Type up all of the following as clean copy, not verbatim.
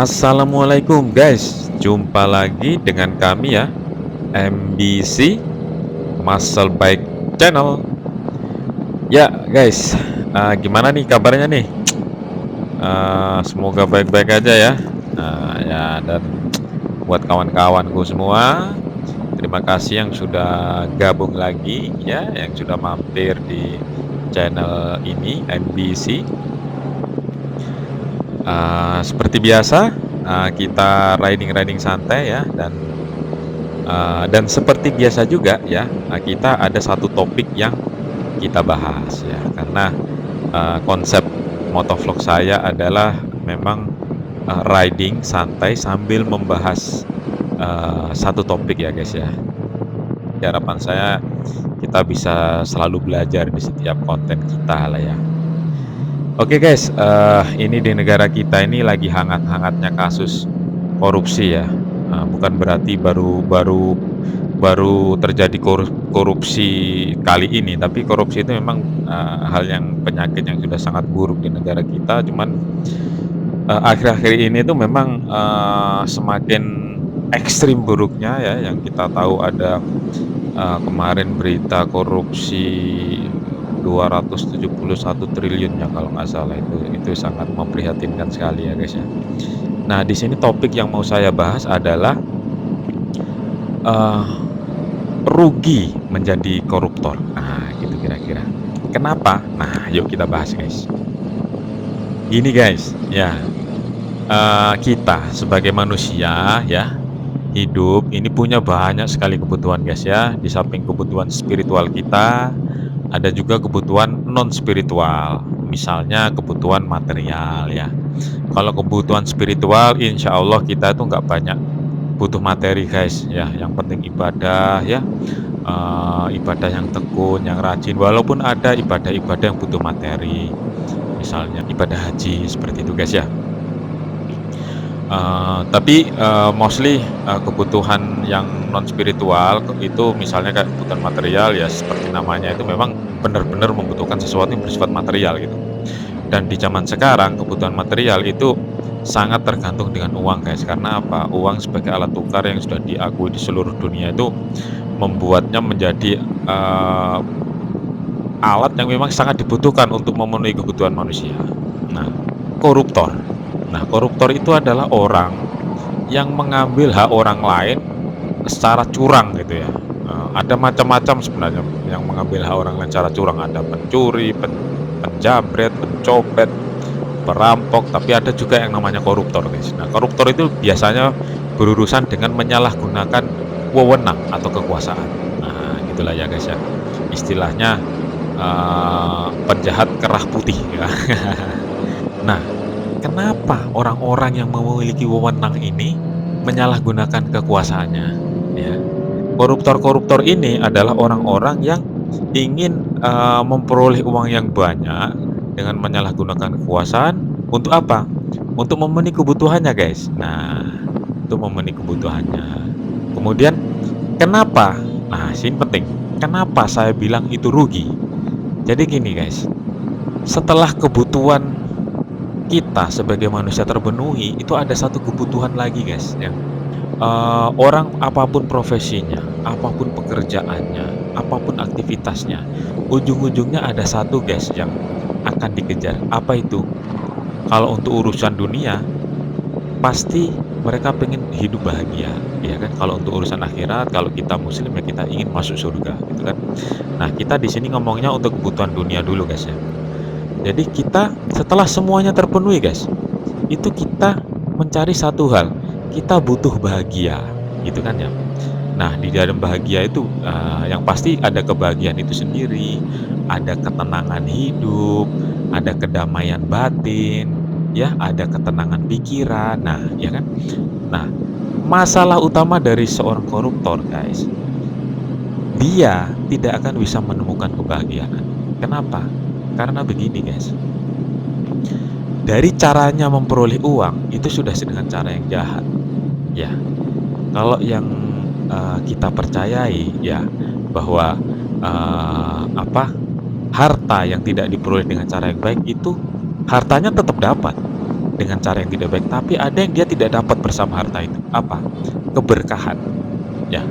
Assalamualaikum guys, jumpa lagi dengan kami ya, MBC Muscle Bike Channel. Ya guys, gimana nih kabarnya nih? Semoga baik-baik aja ya. Ya dan buat kawan-kawanku semua, terima kasih yang sudah gabung lagi ya, yang sudah mampir di channel ini MBC. Seperti biasa, kita riding-riding santai ya dan seperti biasa juga ya, kita ada satu topik yang kita bahas ya, karena, konsep motovlog saya adalah memang, riding santai sambil membahas, satu topik ya guys ya. Harapan saya kita bisa selalu belajar di setiap konten kita lah ya. Oke guys, ini di negara kita ini lagi hangat-hangatnya kasus korupsi ya, bukan berarti baru terjadi korupsi kali ini, tapi korupsi itu memang, hal yang penyakit yang sudah sangat buruk di negara kita. Cuman, akhir-akhir ini tuh memang, semakin ekstrim buruknya ya, yang kita tahu ada, kemarin berita korupsi 271 triliun ya kalau nggak salah, itu sangat memprihatinkan sekali ya guys ya. Nah, di sini topik yang mau saya bahas adalah, eee, rugi menjadi koruptor. Nah, gitu kira-kira. Kenapa? Nah, yuk kita bahas guys. Gini guys, ya, kita sebagai manusia ya, hidup ini punya banyak sekali kebutuhan guys ya. Di samping kebutuhan spiritual kita, ada juga kebutuhan non spiritual. Misalnya kebutuhan material ya. Kalau kebutuhan spiritual, insya Allah kita tuh nggak banyak butuh materi guys ya. Yang penting ibadah ya, ibadah yang tekun, yang rajin. Walaupun ada ibadah-ibadah yang butuh materi, misalnya ibadah haji seperti itu guys ya. Tapi, mostly, kebutuhan yang non spiritual itu misalnya kayak kebutuhan material ya seperti namanya itu memang benar-benar membutuhkan sesuatu yang bersifat material gitu. Dan di zaman sekarang kebutuhan material itu sangat tergantung dengan uang guys, karena apa? Uang sebagai alat tukar yang sudah diakui di seluruh dunia itu membuatnya menjadi, alat yang memang sangat dibutuhkan untuk memenuhi kebutuhan manusia. Nah, koruptor. Nah, koruptor itu adalah orang yang mengambil hak orang lain secara curang gitu ya. Ada macam-macam sebenarnya yang mengambil hak orang lain secara curang. Ada pencuri, penjamret, pencopet, perampok, tapi ada juga yang namanya koruptor, guys. Nah, koruptor itu biasanya berurusan dengan menyalahgunakan wewenang atau kekuasaan. Nah, gitulah ya guys ya. Istilahnya penjahat kerah putih ya. Nah, kenapa orang-orang yang memiliki wewenang ini menyalahgunakan kekuasaannya? Ya, koruptor-koruptor ini adalah orang-orang yang ingin, memperoleh uang yang banyak dengan menyalahgunakan kekuasaan untuk apa? Untuk memenuhi kebutuhannya, guys. Nah, untuk memenuhi kebutuhannya. Kemudian kenapa? Nah, sini penting. Kenapa saya bilang itu rugi? Jadi gini, guys. Setelah kebutuhan kita sebagai manusia terpenuhi, itu ada satu kebutuhan lagi guys yang orang apapun profesinya, apapun pekerjaannya, apapun aktivitasnya, ujung-ujungnya ada satu guys yang akan dikejar. Apa itu? Kalau untuk urusan dunia, pasti mereka pengen hidup bahagia, ya kan? Kalau untuk urusan akhirat, kalau kita muslim ya kita ingin masuk surga, gitu kan? Nah, kita di sini ngomongnya untuk kebutuhan dunia dulu guys ya. Jadi kita setelah semuanya terpenuhi guys, itu kita mencari satu hal, kita butuh bahagia, gitu kan ya. Nah, di dalam bahagia itu, yang pasti ada kebahagiaan itu sendiri, ada ketenangan hidup, ada kedamaian batin, ya, ada ketenangan pikiran, nah, ya kan. Nah, masalah utama dari seorang koruptor guys, dia tidak akan bisa menemukan kebahagiaan. Kenapa? Karena begini guys, dari caranya memperoleh uang itu sudah dengan cara yang jahat. Ya, kalau yang kita percayai ya bahwa apa harta yang tidak diperoleh dengan cara yang baik itu hartanya tetap dapat dengan cara yang tidak baik, tapi ada yang dia tidak dapat bersama harta itu. Apa? Keberkahan, ya.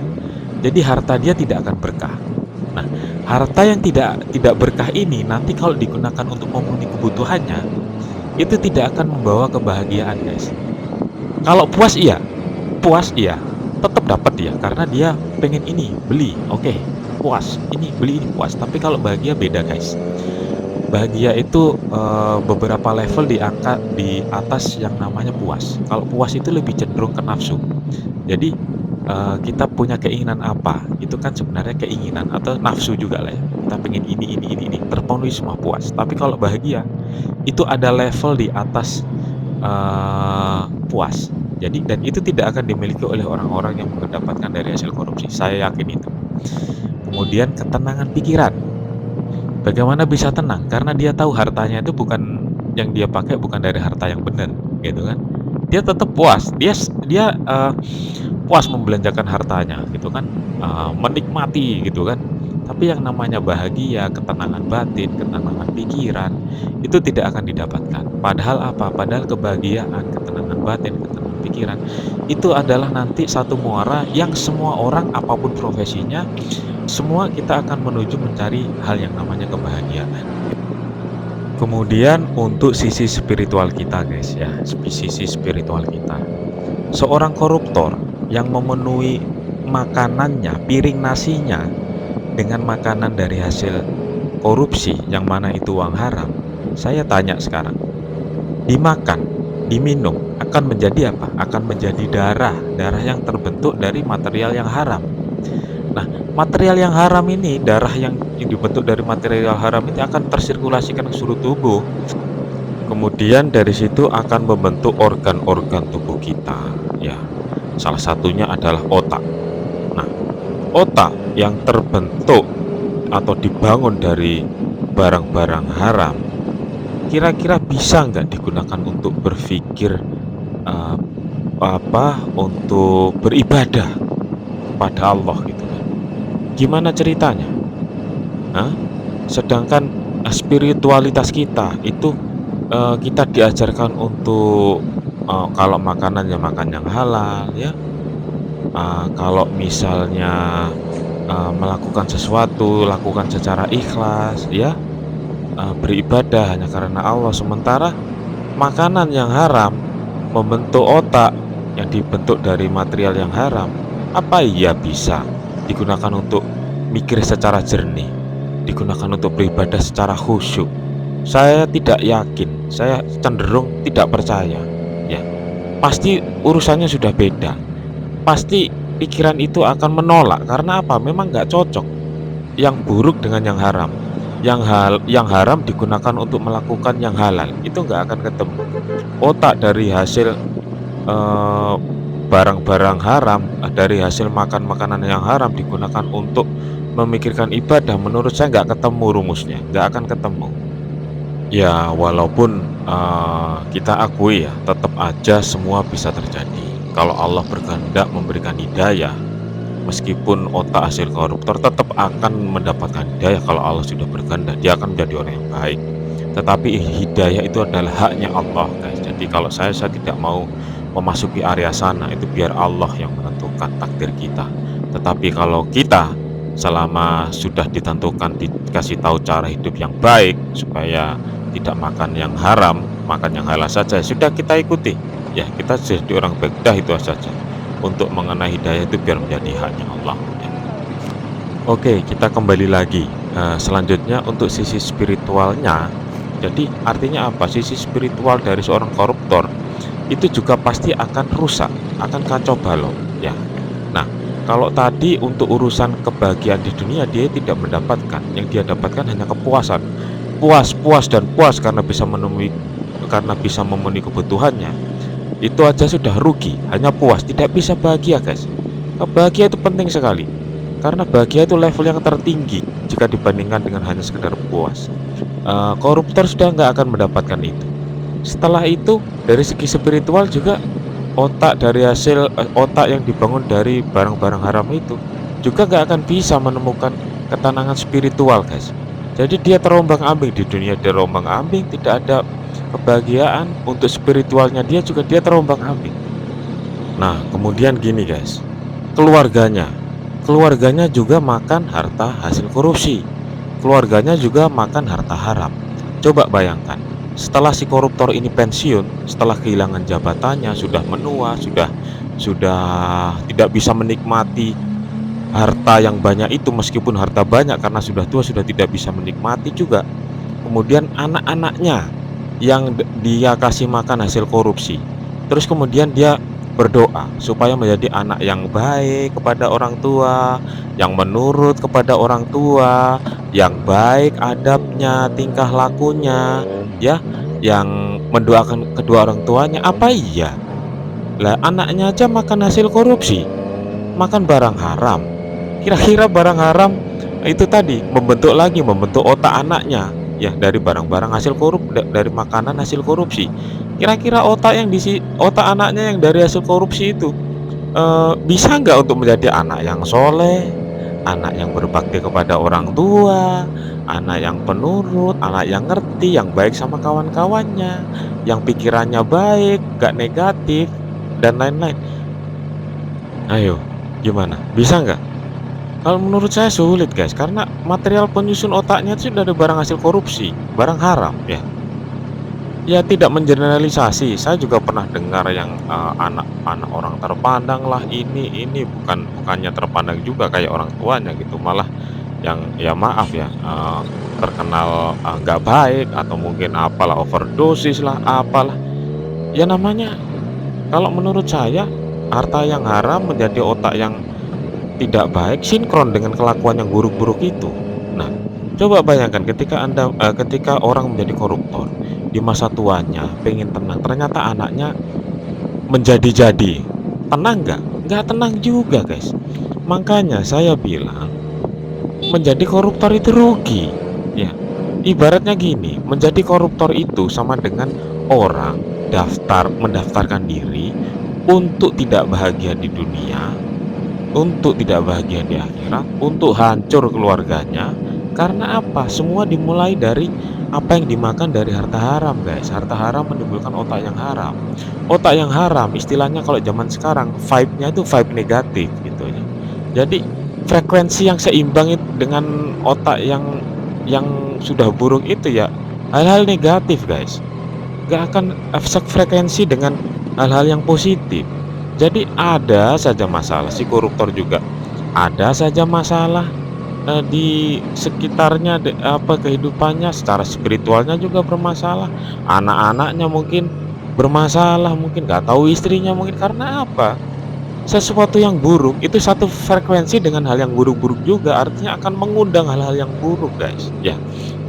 Jadi harta dia tidak akan berkah. Nah, harta yang tidak berkah ini nanti kalau digunakan untuk memenuhi kebutuhannya, itu tidak akan membawa kebahagiaan, guys. Kalau puas iya, tetap dapat dia karena dia pengen ini, beli, oke, puas. Ini beli ini puas. Tapi kalau bahagia beda, guys. Bahagia itu beberapa level di atas yang namanya puas. Kalau puas itu lebih cenderung ke nafsu. Jadi kita punya keinginan apa, itu kan sebenarnya keinginan atau nafsu juga lah ya. Kita pengen ini, terpenuhi semua puas. Tapi kalau bahagia, itu ada level di atas puas. Jadi dan itu tidak akan dimiliki oleh orang-orang yang mendapatkan dari hasil korupsi. Saya yakin itu. Kemudian ketenangan pikiran. Bagaimana bisa tenang? Karena dia tahu hartanya itu bukan yang dia pakai bukan dari harta yang benar, gitu kan. Dia tetap puas. Dia puas membelanjakan hartanya, gitu kan. Menikmati, gitu kan. Tapi yang namanya bahagia, ketenangan batin, ketenangan pikiran, itu tidak akan didapatkan. Padahal apa? Padahal kebahagiaan, ketenangan batin, ketenangan pikiran, itu adalah nanti satu muara yang semua orang, apapun profesinya, semua kita akan menuju mencari hal yang namanya kebahagiaan. Kemudian untuk sisi spiritual kita, guys, ya, sisi spiritual kita. Seorang koruptor yang memenuhi makanannya, piring nasinya dengan makanan dari hasil korupsi yang mana itu uang haram. Saya tanya sekarang, dimakan, diminum akan menjadi apa? Akan menjadi darah yang terbentuk dari material yang haram. Nah, material yang haram ini, darah yang dibentuk dari material haram ini akan tersirkulasikan ke seluruh tubuh. Kemudian dari situ akan membentuk organ-organ tubuh kita, ya. Salah satunya adalah otak. Nah, otak yang terbentuk atau dibangun dari barang-barang haram, kira-kira bisa nggak digunakan untuk berpikir untuk beribadah kepada Allah gitu kan? Gimana ceritanya? Nah, sedangkan spiritualitas kita itu kita diajarkan untuk kalau makanan ya makan yang halal, ya. Kalau misalnya melakukan sesuatu, lakukan secara ikhlas, ya. Beribadah hanya karena Allah. Sementara makanan yang haram membentuk otak yang dibentuk dari material yang haram, apa iya bisa digunakan untuk mikir secara jernih, digunakan untuk beribadah secara khusyuk? Saya tidak yakin, saya cenderung tidak percaya, ya. Pasti urusannya sudah beda. Pasti pikiran itu akan menolak karena apa? Memang nggak cocok yang buruk dengan yang haram. Yang haram digunakan untuk melakukan yang halal, itu nggak akan ketemu. Otak dari hasil barang-barang haram, dari hasil makan makanan yang haram digunakan untuk memikirkan ibadah, menurut saya nggak ketemu rumusnya, nggak akan ketemu. Ya, walaupun kita akui ya, tetap aja semua bisa terjadi. Kalau Allah berkehendak memberikan hidayah, meskipun otak hasil koruptor tetap akan mendapatkan hidayah. Kalau Allah sudah berkehendak, dia akan menjadi orang yang baik. Tetapi hidayah itu adalah haknya Allah, guys. Jadi kalau saya tidak mau memasuki area sana, itu biar Allah yang menentukan takdir kita. Tetapi kalau kita selama sudah ditentukan, dikasih tahu cara hidup yang baik supaya tidak makan yang haram, makan yang halal saja, sudah kita ikuti. Ya, kita jadi orang baik, dah itu saja. Untuk mengenai hidayah itu biar menjadi haknya Allah, ya. Oke, kita kembali lagi. Selanjutnya untuk sisi spiritualnya. Jadi artinya apa? Sisi spiritual dari seorang koruptor itu juga pasti akan rusak, akan kacau balau, ya. Nah, kalau tadi untuk urusan kebahagiaan di dunia dia tidak mendapatkan, yang dia dapatkan hanya kepuasan. Puas karena bisa memenuhi kebutuhannya. Itu aja sudah rugi, hanya puas, tidak bisa bahagia, guys. Bahagia itu penting sekali, karena bahagia itu level yang tertinggi jika dibandingkan dengan hanya sekedar puas. Koruptor sudah nggak akan mendapatkan itu. Setelah itu, dari segi spiritual juga, otak dari hasil otak yang dibangun dari barang-barang haram itu juga nggak akan bisa menemukan ketenangan spiritual, guys. Jadi dia terombang-ambing di dunia, dia terombang-ambing, tidak ada kebahagiaan, untuk spiritualnya dia juga dia terombang-ambing. Nah, kemudian gini guys, keluarganya. Keluarganya juga makan harta hasil korupsi. Keluarganya juga makan harta haram. Coba bayangkan, setelah si koruptor ini pensiun, setelah kehilangan jabatannya, sudah menua, sudah tidak bisa menikmati harta yang banyak itu, meskipun harta banyak karena sudah tua, sudah tidak bisa menikmati juga. Kemudian anak-anaknya yang dia kasih makan hasil korupsi. Terus kemudian dia berdoa supaya menjadi anak yang baik kepada orang tua, yang menurut kepada orang tua, yang baik adabnya, tingkah lakunya, ya, yang mendoakan kedua orang tuanya. Apa iya? Lah anaknya aja makan hasil korupsi, makan barang haram. Kira-kira barang haram itu tadi membentuk otak anaknya ya dari barang-barang hasil dari makanan hasil korupsi. Kira-kira otak anaknya yang dari hasil korupsi itu bisa nggak untuk menjadi anak yang soleh, anak yang berbakti kepada orang tua, anak yang penurut, anak yang ngerti, yang baik sama kawan-kawannya, yang pikirannya baik, nggak negatif, dan lain-lain. Ayo, gimana? Bisa nggak? Kalau menurut saya sulit guys, karena material penyusun otaknya itu sudah ada barang hasil korupsi, barang haram ya. Ya tidak mengeneralisasi, saya juga pernah dengar yang anak-anak orang terpandang lah ini bukannya terpandang juga kayak orang tuanya gitu, malah yang ya maaf ya terkenal nggak baik atau mungkin apalah overdosis lah apalah. Ya namanya kalau menurut saya harta yang haram menjadi otak yang tidak baik sinkron dengan kelakuan yang buruk-buruk itu. Nah, coba bayangkan ketika orang menjadi koruptor, di masa tuanya pengen tenang, ternyata anaknya menjadi-jadi. Tenang nggak? Nggak tenang juga, guys. Makanya saya bilang, menjadi koruptor itu rugi. Ya, ibaratnya gini, menjadi koruptor itu sama dengan orang mendaftarkan diri untuk tidak bahagia di dunia, untuk tidak bahagia di akhirat, untuk hancur keluarganya. Karena apa? Semua dimulai dari apa yang dimakan dari harta haram, guys. Harta haram menimbulkan otak yang haram. Otak yang haram, istilahnya kalau zaman sekarang, vibe-nya itu vibe negatif gitu ya. Jadi frekuensi yang seimbang itu dengan otak yang sudah buruk itu ya hal-hal negatif, guys. Gak akan frekuensi dengan hal-hal yang positif. Jadi ada saja masalah, si koruptor juga ada saja masalah di sekitarnya, kehidupannya, secara spiritualnya juga bermasalah, anak-anaknya mungkin bermasalah, mungkin nggak tahu istrinya, mungkin karena apa? Sesuatu yang buruk itu satu frekuensi dengan hal yang buruk-buruk juga, artinya akan mengundang hal-hal yang buruk, guys. Ya,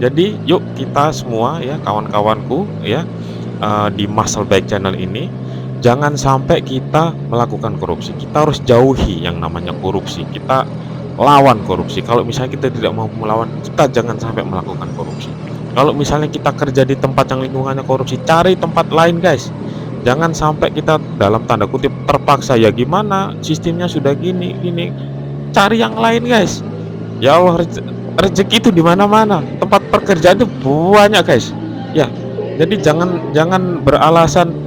jadi yuk kita semua ya kawan-kawanku ya di Muscle Baik Channel ini, jangan sampai kita melakukan korupsi. Kita harus jauhi yang namanya korupsi. Kita lawan korupsi. Kalau misalnya kita tidak mau melawan, kita jangan sampai melakukan korupsi. Kalau misalnya kita kerja di tempat yang lingkungannya korupsi, cari tempat lain, guys. Jangan sampai kita dalam tanda kutip terpaksa, ya gimana sistemnya sudah gini gini. Cari yang lain, guys. Ya Allah, rezeki itu di mana-mana. Tempat pekerjaan itu banyak, guys. Ya, jadi jangan beralasan,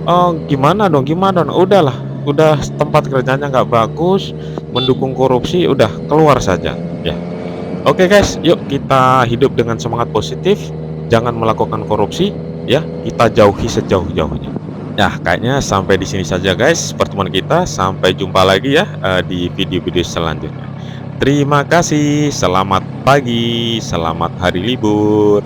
"Oh, gimana dong, udahlah, udah tempat kerjanya nggak bagus, mendukung korupsi, udah keluar saja." Ya. Oke guys, yuk kita hidup dengan semangat positif, jangan melakukan korupsi, ya, kita jauhi sejauh-jauhnya. Ya, kayaknya sampai di sini saja guys pertemuan kita, sampai jumpa lagi ya di video-video selanjutnya. Terima kasih, selamat pagi, selamat hari libur.